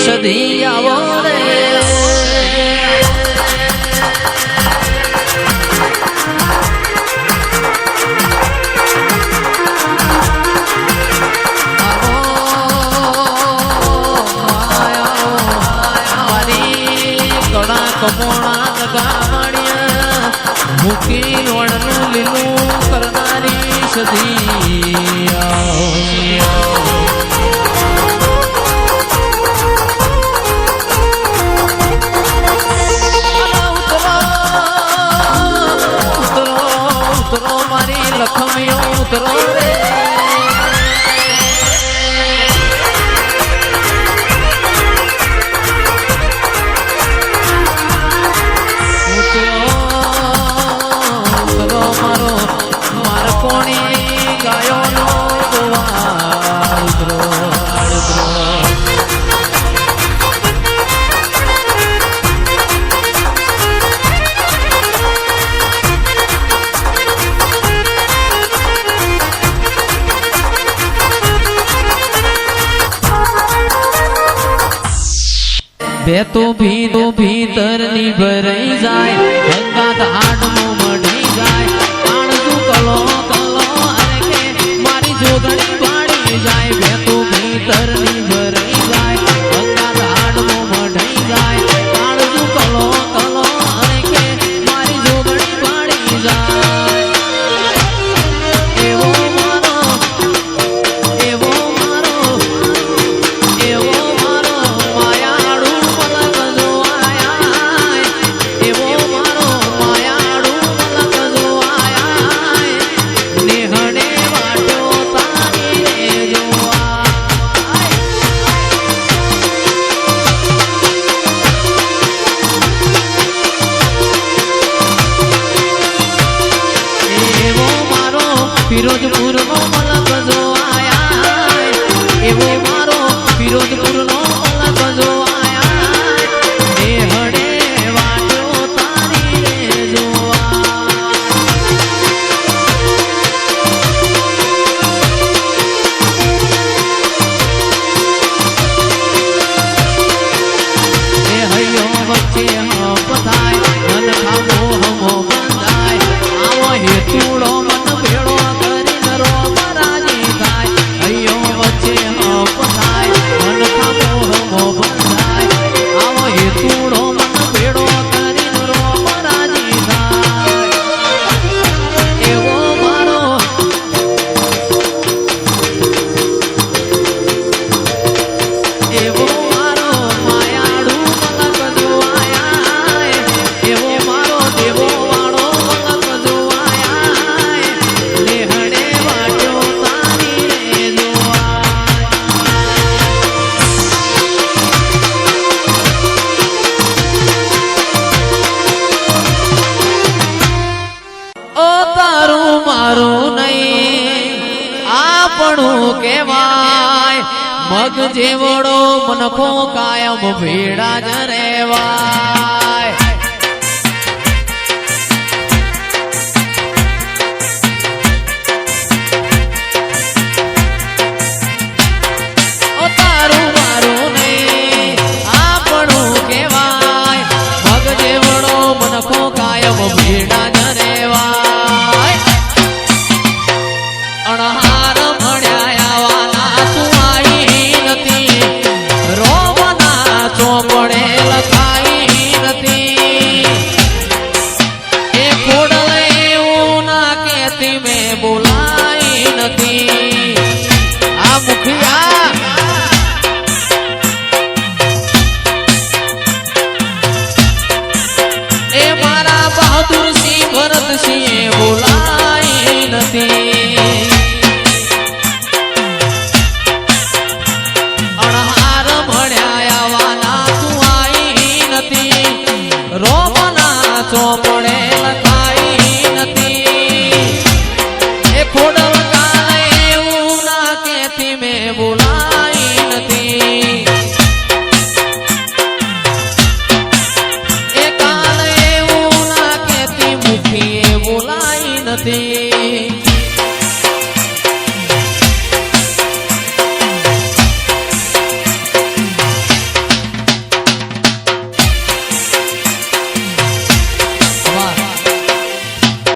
સદી આવો રે કમોણા ગામડિયા મૂકી વણનું લીલું કરનારી સદી ઉતરો મારી લખમીઓ ઉતરો રે બેતો ભીતર ની ભરાઈ જાય ગંગા દાડમાં મઢી જાય આણતું કલો કલો અરે કે મારી જોગણી પાડી જાય બેતો ભીતર ની ભરાઈ જાય ગંગા દાડમાં મઢી જાય આણતું કલો કલો અરે કે મારી જોગણી પાડી જાય એવો મારો ફિરોજપુર નો મલક જો આયા એવો મારો ફિરોજપુર નો મલક જો આયા એ હડે વાટ્યો તારી રે જોવા એ હૈયો વચ્ચે હપ થાય મન ખામો હમો બંધાય આવો હેતુડો મન ભેળો કેવાય મગ જેવડો મનખો કાયમ ભેડા જ રેવાય ઓ તારું મારું નહીં આપણું કેવાય મગ જેવડો મનખો કાયમ ભેડા જ રેવાય અણહાર ચોપડે લખાઈ નથી એ ખોડલ એવું ના કેતી મેં બોલાઈ નથી આ મુખિયા એ મારા બહાદુર સિંહ ભરતસિંહ બોલાઈ નથી ચોપડે લખાઈ નથી એ ખોડલ કાલે એવું ના કેતી મેં બોલાઈ નથી એ કાલે એવું ના કેતી મુખીએ બોલાઈ નથી